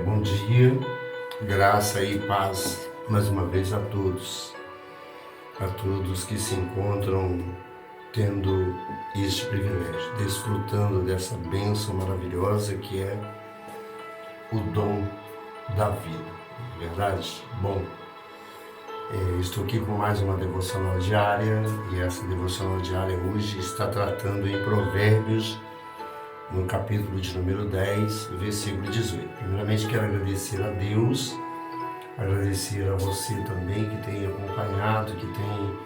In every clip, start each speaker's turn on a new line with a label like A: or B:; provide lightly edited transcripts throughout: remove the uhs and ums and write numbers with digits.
A: Bom dia, graça e paz mais uma vez a todos que se encontram tendo este privilégio, desfrutando dessa bênção maravilhosa que é o dom da vida, não é verdade? Bom, estou aqui com mais uma devocional diária e essa devocional diária hoje está tratando em Provérbios, no capítulo de número 10, versículo 18. Primeiramente quero agradecer a Deus, agradecer a você também que tem acompanhado, que tem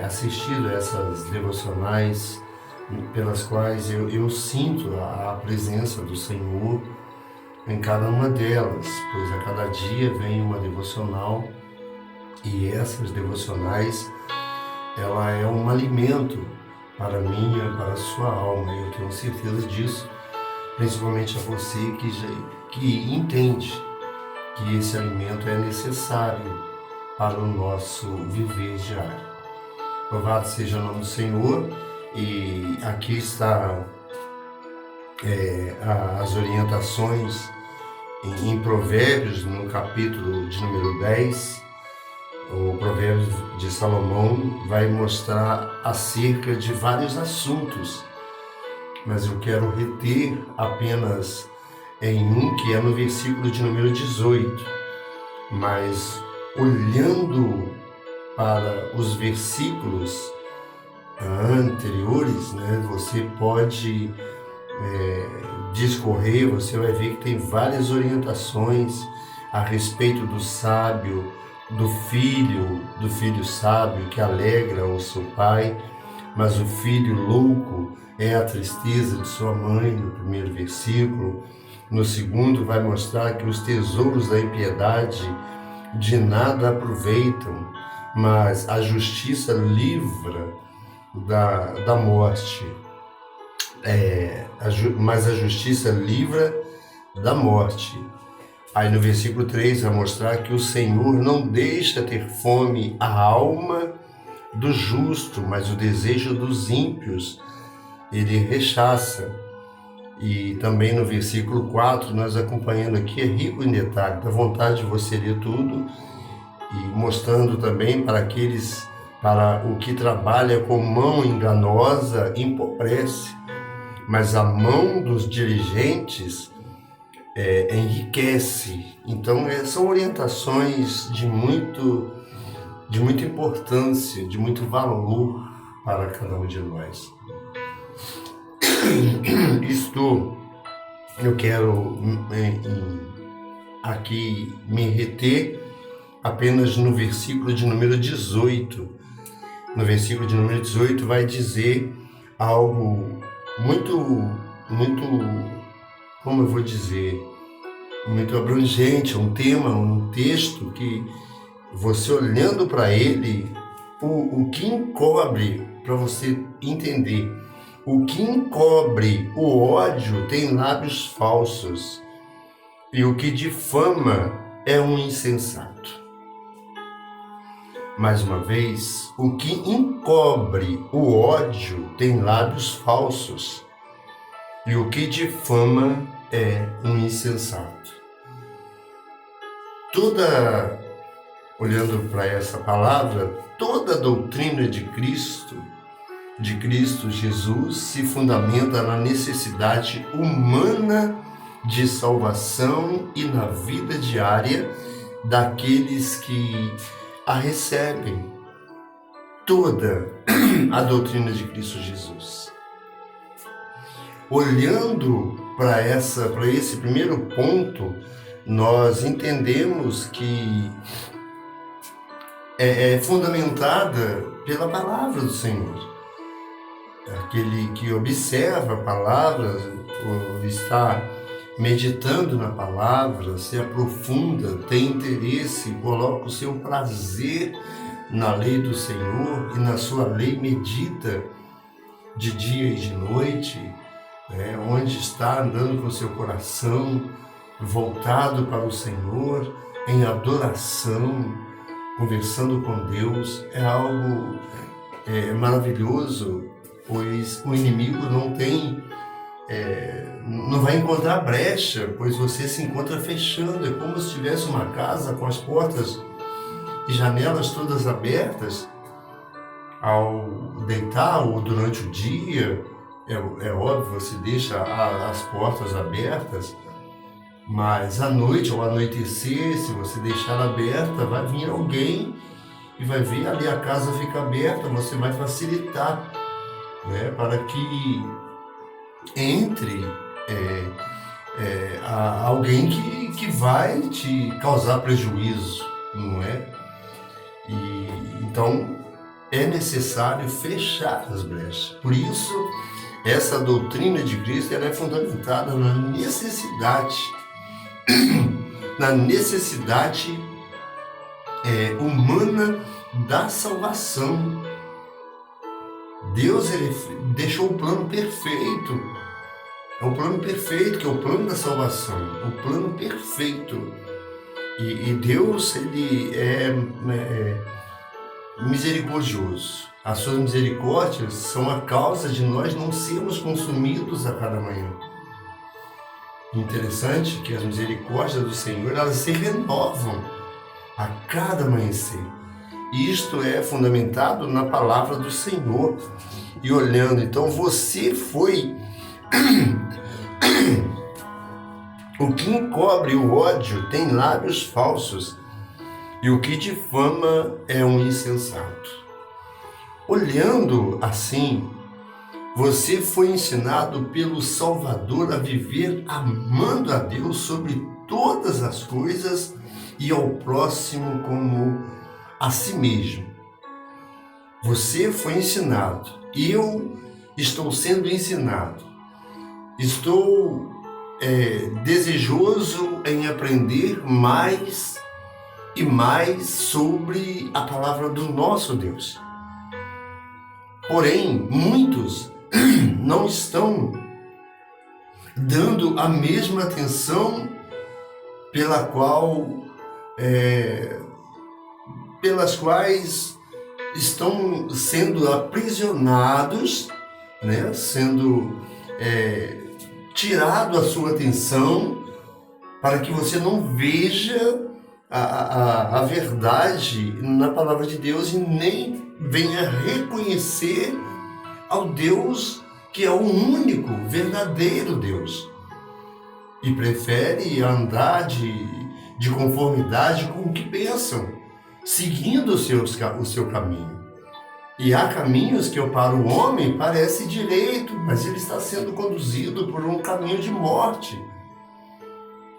A: assistido essas devocionais pelas quais eu sinto a presença do Senhor em cada uma delas, pois a cada dia vem uma devocional e essas devocionais, ela é um alimento para a minha, para a sua alma, e eu tenho certeza disso, principalmente a você que entende que esse alimento é necessário para o nosso viver diário. Louvado seja o nome do Senhor, e aqui está as orientações em Provérbios, no capítulo de número 10, o Provérbios de Salomão vai mostrar acerca de vários assuntos, mas eu quero reter apenas em um, que é no versículo de número 18. Mas olhando para os versículos anteriores, você pode discorrer, você vai ver que tem várias orientações a respeito do sábio, do filho sábio que alegra o seu pai, mas o filho louco é a tristeza de sua mãe, no primeiro versículo. No segundo vai mostrar que os tesouros da impiedade de nada aproveitam, mas a justiça livra da morte. Mas a justiça livra da morte. Aí no versículo 3 vai mostrar que o Senhor não deixa ter fome a alma do justo, mas o desejo dos ímpios ele rechaça. E também no versículo 4, nós acompanhando aqui, é rico em detalhe, dá vontade de você ler tudo, e mostrando também para o que trabalha com mão enganosa, empobrece, mas a mão dos diligentes enriquece. Então são orientações de muita importância, de muito valor para cada um de nós. Eu quero aqui me reter apenas no versículo de número 18. No versículo de número 18 vai dizer algo muito, como eu vou dizer, muito abrangente, um tema, um texto que você olhando para ele, o que encobre, para você entender, o que encobre o ódio tem lábios falsos, e o que difama é um insensato. Mais uma vez, o que encobre o ódio tem lábios falsos, e o que difama é um insensato. Olhando para essa palavra, toda a doutrina de Cristo Jesus, se fundamenta na necessidade humana de salvação e na vida diária daqueles que a recebem. Toda a doutrina de Cristo Jesus. Olhando para esse primeiro ponto, nós entendemos que é fundamentada pela palavra do Senhor. Aquele que observa a palavra, ou está meditando na palavra, se aprofunda, tem interesse, coloca o seu prazer na lei do Senhor e na sua lei medita de dia e de noite, onde está andando com o seu coração voltado para o Senhor, em adoração, conversando com Deus, é algo maravilhoso, pois o inimigo não vai encontrar brecha, pois você se encontra fechando. É como se tivesse uma casa com as portas e janelas todas abertas. Ao deitar ou durante o dia, é óbvio, você deixa as portas abertas, mas à noite, ao anoitecer, se você deixar aberta, vai vir alguém e vai ver ali a casa fica aberta, você vai facilitar, né, para que entre alguém que vai te causar prejuízo, não é? E então é necessário fechar as brechas. Por isso, essa doutrina de Cristo ela é fundamentada na necessidade humana da salvação. Deus ele deixou o plano perfeito. É o plano perfeito, que é o plano da salvação. O plano perfeito. E Deus ele é misericordioso. As suas misericórdias são a causa de nós não sermos consumidos a cada manhã. Interessante que as misericórdias do Senhor elas se renovam a cada amanhecer. E isto é fundamentado na palavra do Senhor. E olhando, então você foi o que encobre o ódio tem lábios falsos, e o que difama é um insensato. Olhando assim, você foi ensinado pelo Salvador a viver amando a Deus sobre todas as coisas e ao próximo como a si mesmo. Você foi ensinado, eu estou sendo ensinado. Estou desejoso em aprender mais e mais sobre a palavra do nosso Deus. Porém, muitos não estão dando a mesma atenção pelas quais estão sendo aprisionados, né? Sendo tirado a sua atenção para que você não veja a verdade na palavra de Deus e nem venha reconhecer ao Deus que é o único, verdadeiro Deus. E prefere andar de conformidade com o que pensam, seguindo o seu caminho. E há caminhos que para o homem parece direito, mas ele está sendo conduzido por um caminho de morte.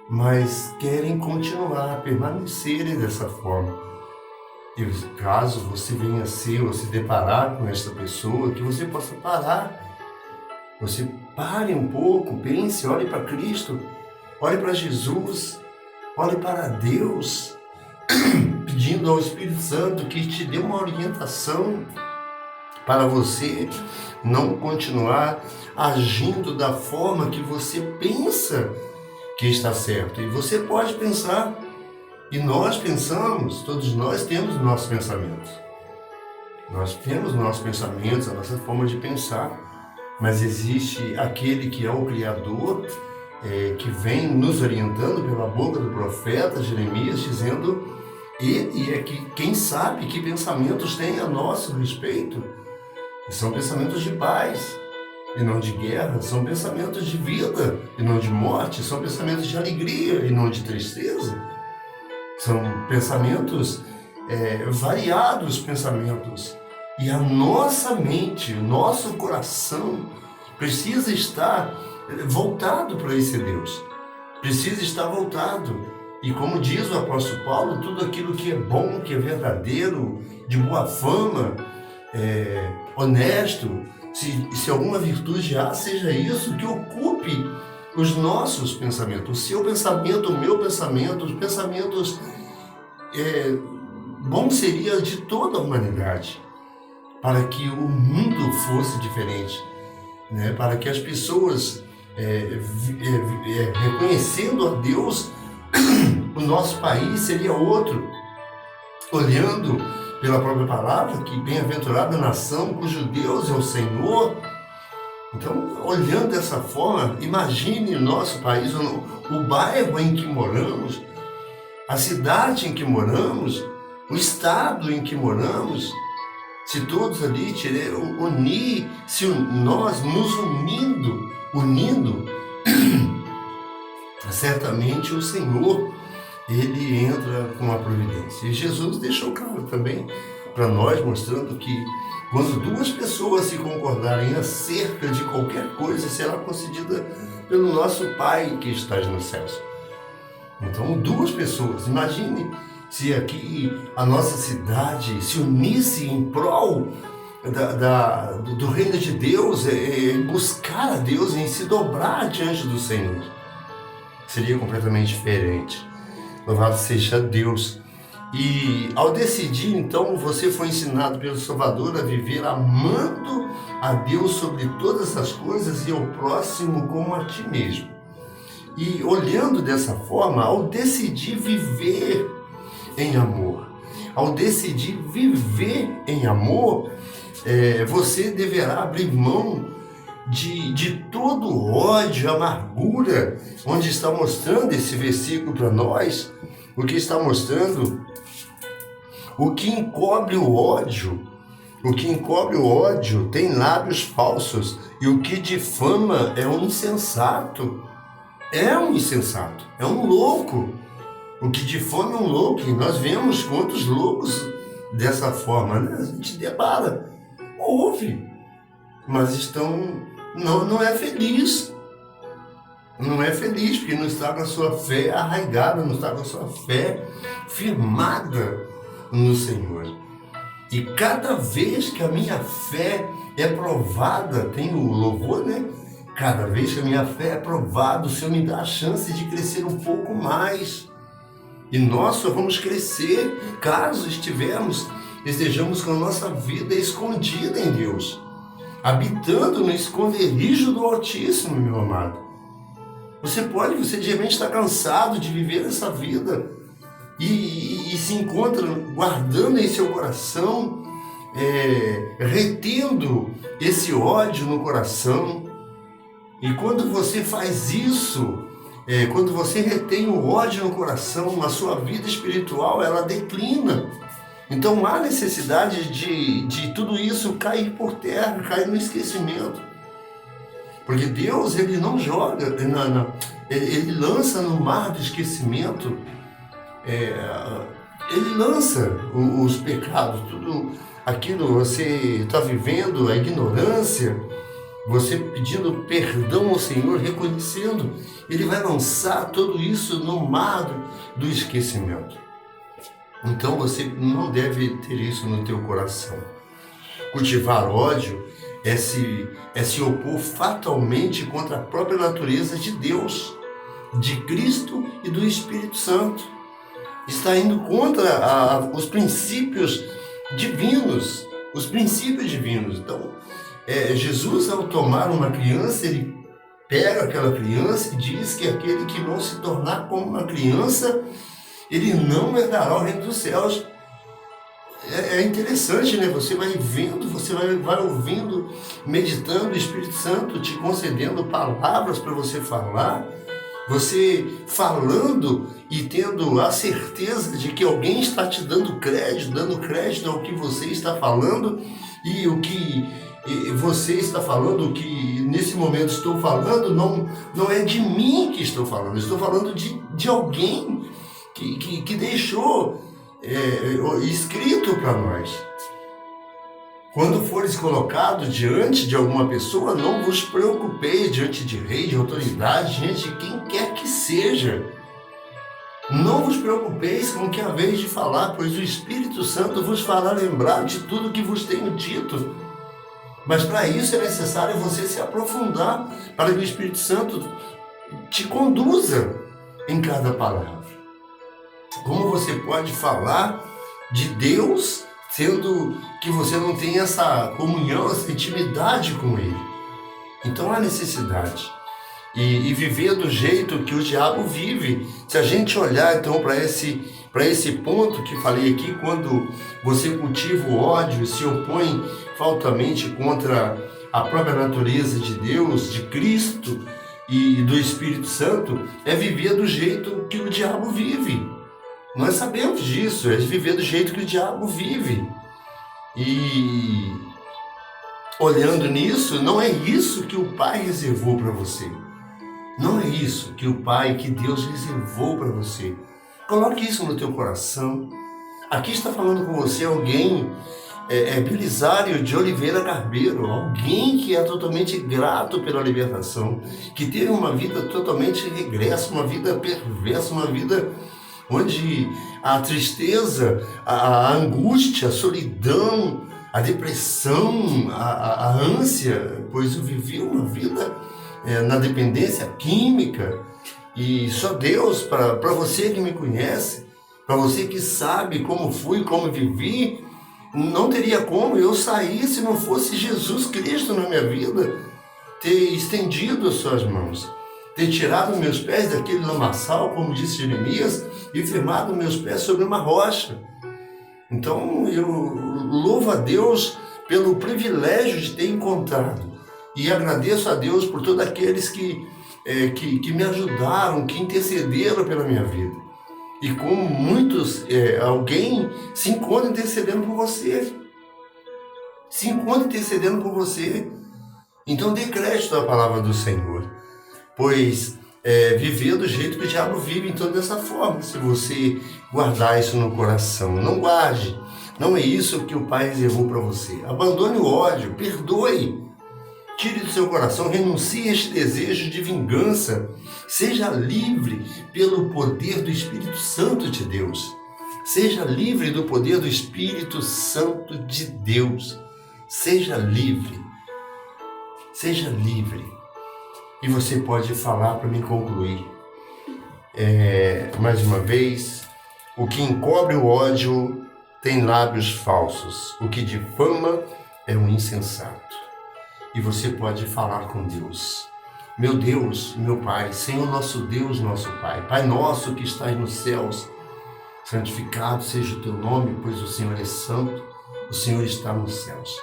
A: Mas querem continuar, permanecerem dessa forma. E caso você venha ser ou se deparar com essa pessoa, que você possa parar. Você pare um pouco, pense, olhe para Cristo, olhe para Jesus, olhe para Deus, pedindo ao Espírito Santo que te dê uma orientação para você não continuar agindo da forma que você pensa que está certo. E você pode pensar, e nós pensamos, todos nós temos nossos pensamentos. Nós temos nossos pensamentos, a nossa forma de pensar, mas existe aquele que é o Criador, que vem nos orientando pela boca do profeta Jeremias, dizendo, ele é quem sabe que pensamentos tem a nosso respeito. E são pensamentos de paz e não de guerra, são pensamentos de vida e não de morte, são pensamentos de alegria e não de tristeza. São pensamentos, variados pensamentos. E a nossa mente, o nosso coração precisa estar voltado para esse Deus. Precisa estar voltado. E como diz o apóstolo Paulo, tudo aquilo que é bom, que é verdadeiro, de boa fama, honesto, se alguma virtude há, seja isso que ocupe os nossos pensamentos. O seu pensamento, o meu pensamento, os pensamentos bom seria de toda a humanidade, para que o mundo fosse diferente, né? Para que as pessoas, reconhecendo a Deus, o nosso país seria outro, olhando pela própria palavra, que bem-aventurada a nação cujo Deus é o Senhor, Então, olhando dessa forma, imagine o nosso país, o bairro em que moramos, a cidade em que moramos, o estado em que moramos, se todos ali nós nos unindo, certamente o Senhor, ele entra com a providência. E Jesus deixou claro também para nós, mostrando que quando duas pessoas se concordarem acerca de qualquer coisa, será concedida pelo nosso Pai que está nos céus. Então, duas pessoas, imagine se aqui a nossa cidade se unisse em prol do reino de Deus, buscar a Deus, em se dobrar diante do Senhor. Seria completamente diferente. Louvado seja Deus. E ao decidir, então, você foi ensinado pelo Salvador a viver amando a Deus sobre todas as coisas e ao próximo como a ti mesmo. E olhando dessa forma, ao decidir viver em amor, você deverá abrir mão de todo o ódio, amargura, onde está mostrando esse versículo para nós, o que está mostrando o que encobre o ódio. O que encobre o ódio tem lábios falsos, e o que difama é um insensato. É um louco. O que difama é um louco, e nós vemos quantos loucos dessa forma, né? A gente debara, ouve, mas não é feliz. Não é feliz, porque não está com a sua fé arraigada, não está com a sua fé firmada no Senhor. E cada vez que a minha fé é provada, tem o louvor, né? Cada vez que a minha fé é provada, o Senhor me dá a chance de crescer um pouco mais. E nós só vamos crescer caso estejamos com a nossa vida escondida em Deus, habitando no esconderijo do Altíssimo, meu amado. Você de repente está cansado de viver essa vida e se encontra guardando em seu coração, retendo esse ódio no coração. E quando você faz isso, quando você retém o ódio no coração, a sua vida espiritual ela declina. Então há necessidade de tudo isso cair por terra, cair no esquecimento. Porque Deus, ele não joga, ele lança no mar do esquecimento, ele lança os pecados, tudo aquilo que você está vivendo, a ignorância, você pedindo perdão ao Senhor, reconhecendo, ele vai lançar tudo isso no mar do esquecimento. Então você não deve ter isso no teu coração. Cultivar ódio é se opor fatalmente contra a própria natureza de Deus, de Cristo e do Espírito Santo. Está indo contra os princípios divinos. Então, Jesus, ao tomar uma criança, ele pega aquela criança e diz que aquele que não se tornar como uma criança, ele não herdará o reino dos céus. É interessante, né? Você vai vendo, você vai ouvindo, meditando, o Espírito Santo te concedendo palavras para você falar, você falando e tendo a certeza de que alguém está te dando crédito ao que você está falando, e o que você está falando, o que nesse momento estou falando, não é de mim que estou falando, estou falando de alguém que deixou escrito para nós. Quando fores colocado diante de alguma pessoa, não vos preocupeis diante de rei, de autoridade, diante de quem quer que seja. Não vos preocupeis com o que haveis de falar, pois o Espírito Santo vos fará lembrar de tudo que vos tenho dito. Mas para isso é necessário você se aprofundar, para que o Espírito Santo te conduza em cada palavra. Como você pode falar de Deus, sendo que você não tem essa comunhão, essa intimidade com Ele? Então há necessidade. E viver do jeito que o diabo vive. Se a gente olhar então para esse ponto que falei aqui, quando você cultiva o ódio e se opõe faltamente contra a própria natureza de Deus, de Cristo e do Espírito Santo, é viver do jeito que o diabo vive. Nós sabemos disso, é viver do jeito que o diabo vive. E olhando nisso, não é isso que o Pai reservou para você. Não é isso que o Pai, que Deus reservou para você. Coloque isso no teu coração. Aqui está falando com você alguém, Belisário de Oliveira Carbeiro, alguém que é totalmente grato pela libertação, que teve uma vida totalmente regressa, uma vida perversa, uma vida onde a tristeza, a angústia, a solidão, a depressão, a ânsia, pois eu vivi uma vida na dependência química, e só Deus, para você que me conhece, para você que sabe como fui, como vivi, não teria como eu sair se não fosse Jesus Cristo na minha vida, ter estendido as suas mãos, ter tirado meus pés daquele lamaçal, como disse Jeremias, e firmado meus pés sobre uma rocha. Então eu louvo a Deus pelo privilégio de ter encontrado, e agradeço a Deus por todos aqueles que me ajudaram, que intercederam pela minha vida. E como muitos, alguém se encontra intercedendo por você. Se encontra intercedendo por você. Então dê crédito à palavra do Senhor. Pois viver do jeito que o diabo vive, então dessa forma. Se você guardar isso no coração, não guarde. Não é isso que o Pai reservou para você. Abandone o ódio, perdoe. Tire do seu coração, renuncie a este desejo de vingança. Seja livre pelo poder do Espírito Santo de Deus. Seja livre do poder do Espírito Santo de Deus. Seja livre. Seja livre. E você pode falar para me concluir. Mais uma vez, o que encobre o ódio tem lábios falsos. O que difama é um insensato. E você pode falar com Deus. Meu Deus, meu Pai, Senhor nosso Deus, nosso Pai, Pai nosso que estás nos céus, santificado seja o teu nome, pois o Senhor é santo, o Senhor está nos céus.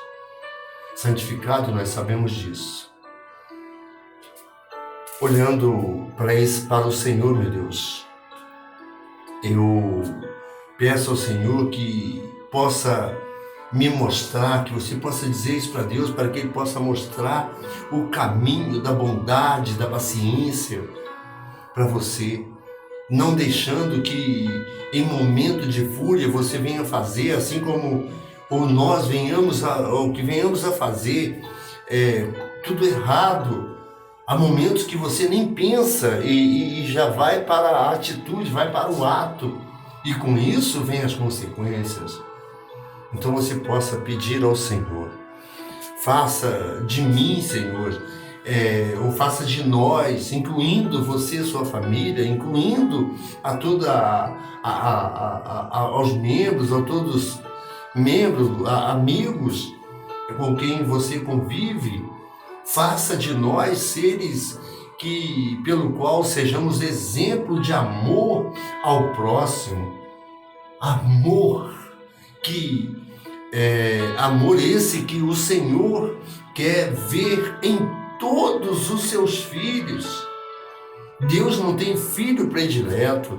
A: Santificado, nós sabemos disso. Olhando para o Senhor, meu Deus, eu peço ao Senhor que possa me mostrar, que você possa dizer isso para Deus, para que Ele possa mostrar o caminho da bondade, da paciência para você, não deixando que em momento de fúria você venha fazer, assim como ou nós venhamos a fazer tudo errado. Há momentos que você nem pensa e já vai para a atitude, vai para o ato, e com isso vem as consequências. Então você possa pedir ao Senhor, faça de mim, Senhor, ou faça de nós, incluindo você e sua família, incluindo aos membros, a todos membros, amigos com quem você convive, faça de nós seres pelo qual sejamos exemplo de amor ao próximo, amor amor esse que o Senhor quer ver em todos os seus filhos. Deus não tem filho predileto,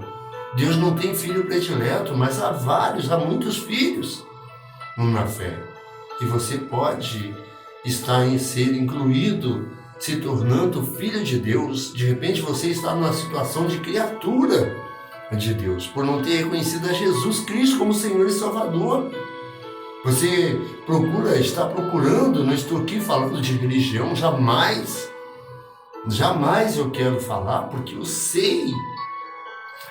A: mas há muitos filhos na fé. E você pode estar em ser incluído, se tornando filho de Deus. De repente você está numa situação de criatura de Deus, por não ter reconhecido a Jesus Cristo como Senhor e Salvador. Você está procurando, não estou aqui falando de religião, jamais eu quero falar, porque eu sei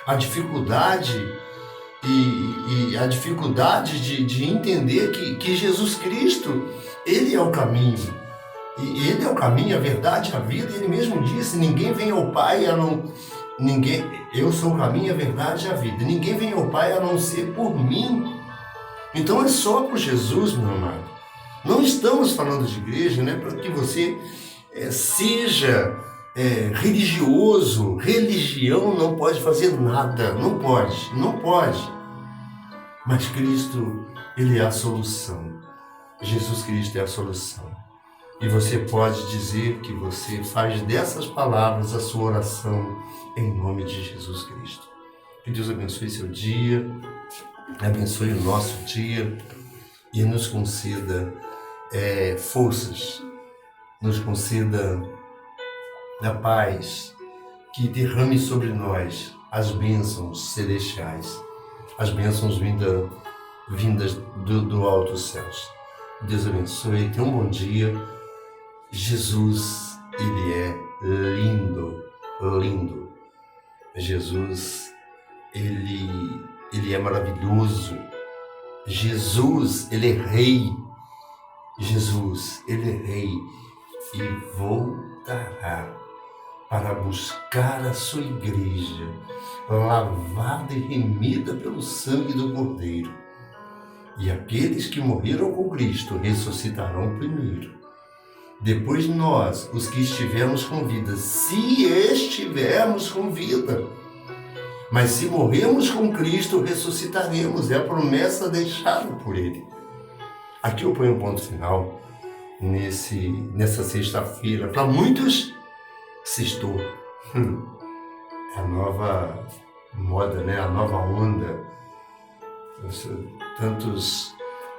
A: a dificuldade e a dificuldade de entender que Jesus Cristo, Ele é o caminho. E Ele é o caminho, a verdade, a vida. Ele mesmo disse, ninguém vem ao Pai eu sou o caminho, a verdade e a vida. Ninguém vem ao Pai a não ser por mim. Então é só por Jesus, meu amado. Não estamos falando de igreja, né, para que você seja religioso. Religião não pode fazer nada, não pode. Mas Cristo, Ele é a solução. Jesus Cristo é a solução. E você pode dizer que você faz dessas palavras a sua oração em nome de Jesus Cristo. Que Deus abençoe seu dia, abençoe o nosso dia e nos conceda forças, nos conceda a paz, que derrame sobre nós as bênçãos celestiais, as bênçãos vindas do alto dos céus. Deus abençoe, tenha um bom dia. Jesus, Ele é lindo, lindo. Jesus, Ele é maravilhoso. Jesus, Ele é Rei. Jesus, Ele é Rei e voltará para buscar a sua igreja, lavada e remida pelo sangue do Cordeiro. E aqueles que morreram com Cristo ressuscitarão primeiro. Depois nós, os que estivermos com vida, se estivermos com vida. Mas se morrermos com Cristo, ressuscitaremos. É a promessa deixada por Ele. Aqui eu ponho um ponto final nessa sexta-feira. Para muitos, sextou. É a nova moda, né? A nova onda.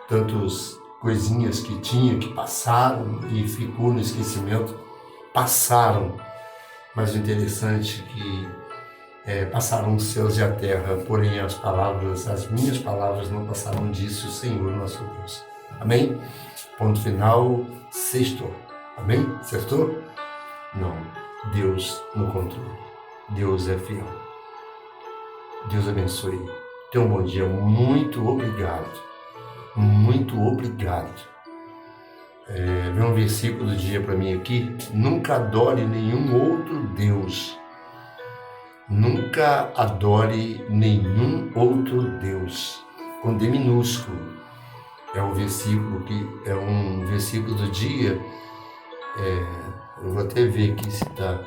A: Tantos coisinhas que tinha, que passaram e ficou no esquecimento, passaram. Mas o interessante é que passaram os céus e a terra, porém as minhas palavras não passaram disso, o Senhor nosso Deus. Amém? Ponto final, sextou. Amém? Acertou? Não. Deus no controle. Deus é fiel. Deus abençoe. Tenha um bom dia. Muito obrigado. Muito obrigado. Vem um versículo do dia para mim aqui. Nunca adore nenhum outro Deus. Nunca adore nenhum outro Deus. Com D minúsculo. É um versículo do dia. Eu vou até ver aqui se está